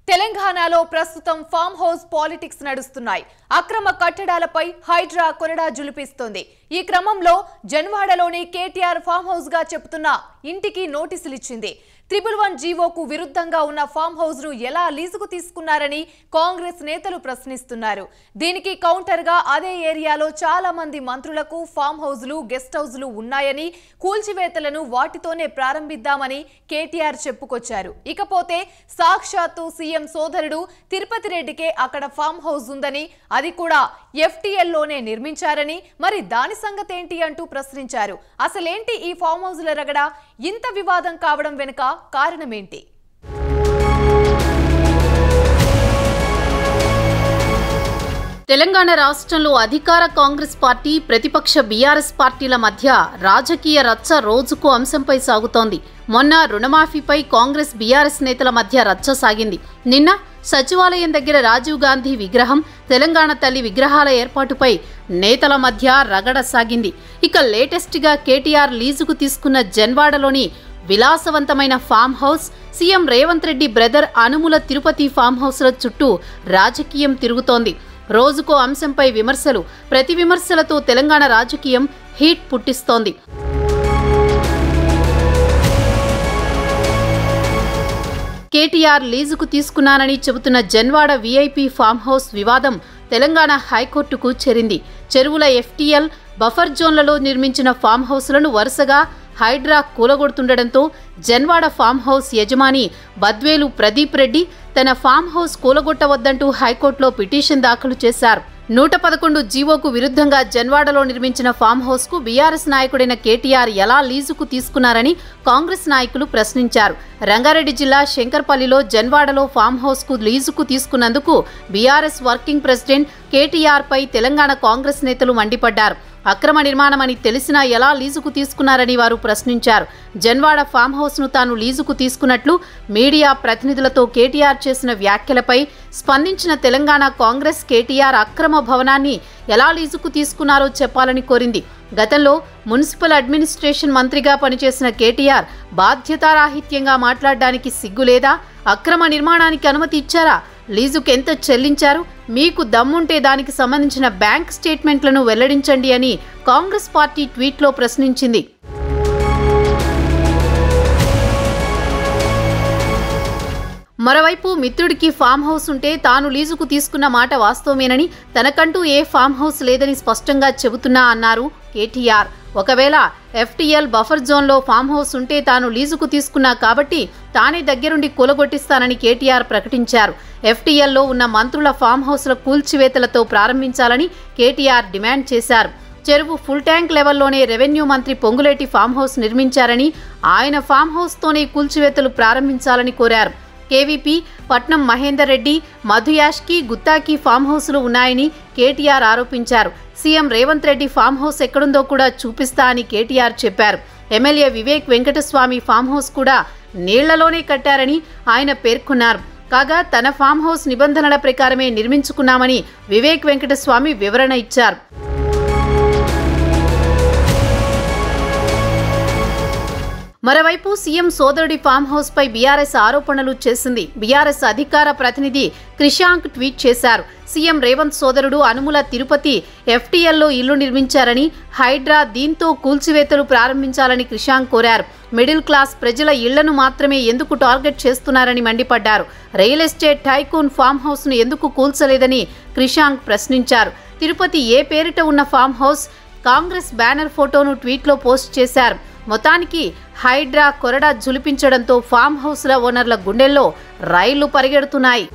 తెలంగాణలో ప్రస్తుతం farm house politics నడుస్తున్నాయి. అక్రమ కట్టడాలపై హైడ్రా కొరడా జులిపిస్తోంది. ఈ క్రమంలో జన్వాడలోని కేటీఆర్ ఫామ్ హౌస్ గా చెప్తున్న ఇంటికి నోటీసులు ఇచ్చింది. 111 జీవోకు విరుద్ధంగా ఉన్న ఫామ్ హౌస్ ను ఎలా లీజుకు తీసుకున్నారని కాంగ్రెస్ నేతలు ప్రశ్నిస్తున్నారు. దీనికి కౌంటర్ గా అదే ఏరియాలో చాలా మంది మంత్రులకు ఫామ్ హౌస్లు, గెస్ట్ హౌస్లు ఉన్నాయని, కూల్చివేతలను వాటితోనే ప్రారంభిద్దామని కేటీఆర్ చెప్పుకొచ్చారు. ఇకపోతే సాక్షాత్తు సీఎం సోదరుడు తిరుపతి రెడ్డికే అక్కడ ఫామ్ హౌస్ ఉందని, అది కూడా FTL లోనే నిర్మించారని, మరి దాని సంగతేంటి అంటూ ప్రశ్నించారు. అసలేంటి ఈ ఫామ్ హౌస్ల రగడ? ఇంత వివాదం కావడం వెనుక కారణమేంటి? తెలంగాణ రాష్ట్రంలో అధికార కాంగ్రెస్ పార్టీ, ప్రతిపక్ష బీఆర్ఎస్ పార్టీల మధ్య రాజకీయ రచ్చ రోజుకు అంశంపై సాగుతోంది. మొన్న రుణమాఫీపై కాంగ్రెస్ బీఆర్ఎస్ నేతల మధ్య రచ్చ సాగింది. నిన్న సచివాలయం దగ్గర రాజీవ్ గాంధీ విగ్రహం, తెలంగాణ తల్లి విగ్రహాల ఏర్పాటుపై నేతల మధ్య రగడ సాగింది. ఇక లేటెస్ట్ గా కేటీఆర్ లీజుకు తీసుకున్న జన్వాడలోని విలాసవంతమైన farm house, CM Revanth Reddy brother Anumula Tirupati farm హౌస్ల చుట్టూ రాజకీయం తిరుగుతోంది. రోజుకో అంశంపై విమర్శలు, ప్రతి విమర్శలతో తెలంగాణ రాజకీయం హీట్ పుట్టిస్తోంది. కేటీఆర్ లీజుకు తీసుకున్నానని చెబుతున్న జన్వాడ వీఐపీ ఫామ్ హౌస్ వివాదం తెలంగాణ హైకోర్టుకు చేరింది. చెరువుల FTL, బఫర్ జోన్లలో నిర్మించిన ఫామ్ హౌస్లను వరుసగా హైడ్రా కూలగొడుతుండటంతో జన్వాడ ఫామ్ హౌస్ యజమాని బద్వేలు ప్రదీప్ రెడ్డి తన ఫామ్ హౌస్ కూలగొట్టవద్దంటూ హైకోర్టులో పిటిషన్ దాఖలు చేశారు. 111 జీవోకు విరుద్ధంగా జన్వాడలో నిర్మించిన ఫామ్ హౌస్ కు బీఆర్ఎస్ నాయకుడైన కేటీఆర్ ఎలా లీజుకు తీసుకున్నారని కాంగ్రెస్ నాయకులు ప్రశ్నించారు. రంగారెడ్డి జిల్లా శంకర్పల్లిలో జన్వాడలో ఫామ్ హౌస్ కు లీజుకు తీసుకున్నందుకు బీఆర్ఎస్ వర్కింగ్ ప్రెసిడెంట్ కేటీఆర్ పై తెలంగాణ కాంగ్రెస్ నేతలు మండిపడ్డారు. అక్రమ నిర్మాణమని తెలిసినా ఎలా లీజుకు తీసుకున్నారని వారు ప్రశ్నించారు. జన్వాడ ఫామ్ హౌస్ ను తాను లీజుకు తీసుకున్నట్లు మీడియా ప్రతినిధులతో కేటీఆర్ చేసిన వ్యాఖ్యలపై స్పందించిన తెలంగాణ కాంగ్రెస్ కేటీఆర్ అక్రమ భవనాన్ని ఎలా లీజుకు తీసుకున్నారో చెప్పాలని కోరింది. గతంలో మున్సిపల్ అడ్మినిస్ట్రేషన్ మంత్రిగా పనిచేసిన కేటీఆర్ బాధ్యతారాహిత్యంగా మాట్లాడడానికి సిగ్గులేదా? అక్రమ నిర్మాణానికి అనుమతి ఇచ్చారా? లీజుకు ఎంత చెల్లించారు? మీకు దమ్ముంటే దానికి సంబంధించిన బ్యాంక్ స్టేట్మెంట్లను వెల్లడించండి అని కాంగ్రెస్ పార్టీ ట్వీట్లో ప్రశ్నించింది. మరోవైపు మిత్రుడికి ఫామ్ హౌస్ ఉంటే తాను లీజుకు తీసుకున్న మాట వాస్తవమేనని, తనకంటూ ఏ ఫామ్ హౌస్ లేదని స్పష్టంగా చెబుతున్నా అన్నారు కేటీఆర్. ఒకవేళ FTL బఫర్ జోన్లో ఫామ్ హౌస్ ఉంటే తాను లీజుకు తీసుకున్నా కాబట్టి తానే దగ్గరుండి కూలగొట్టిస్తానని కేటీఆర్ ప్రకటించారు. FTLలో ఉన్న మంత్రుల ఫామ్ హౌస్ల కూల్చివేతలతో ప్రారంభించాలని కేటీఆర్ డిమాండ్ చేశారు. చెరువు ఫుల్ ట్యాంక్ లెవెల్లోనే రెవెన్యూ మంత్రి పొంగులేటి ఫామ్ హౌస్ నిర్మించారని, ఆయన ఫామ్ హౌస్తోనే కూల్చివేతలు ప్రారంభించాలని కోరారు. కేవీపీ, పట్నం మహేందర్ రెడ్డి, మధుయాష్కి, గుత్తాకి ఫామ్ హౌస్లు ఉన్నాయని కేటీఆర్ ఆరోపించారు. CM Revanth Reddy farm house ఎక్కడుందో కూడా చూపిస్తా అని కేటీఆర్ చెప్పారు. MLA Vivek Venkataswamy farm house కూడా నీళ్లలోనే కట్టారని ఆయన పేర్కొన్నారు. కాగా తన ఫామ్ హౌస్ నిబంధనల ప్రకారమే నిర్మించుకున్నామని వివేక్ వెంకటస్వామి వివరణ ఇచ్చారు. మరోవైపు సీఎం సోదరుడి ఫామ్ హౌస్ పై బీఆర్ఎస్ ఆరోపణలు చేసింది. బీఆర్ఎస్ అధికార ప్రతినిధి క్రిషాంక్ ట్వీట్ చేశారు. సీఎం రేవంత్ సోదరుడు అనుముల తిరుపతి FTLలో ఇల్లు నిర్మించారని, హైడ్రా దీంతో కూల్చివేతలు ప్రారంభించాలని క్రిషాంక్ కోరారు. మిడిల్ క్లాస్ ప్రజల ఇళ్లను మాత్రమే ఎందుకు టార్గెట్ చేస్తున్నారని మండిపడ్డారు. Real estate tycoon farm house ను ఎందుకు కూల్చలేదని క్రిషాంక్ ప్రశ్నించారు. తిరుపతి ఏ పేరిట ఉన్న ఫామ్ హౌస్? కాంగ్రెస్ బ్యానర్ ఫోటోను ట్వీట్లో పోస్ట్ చేశారు. మొత్తానికి హైడ్రా కొరడా జులిపించడంతో ఫామ్ హౌస్ల ఓనర్ల గుండెల్లో రైళ్లు పరిగెడుతున్నాయి.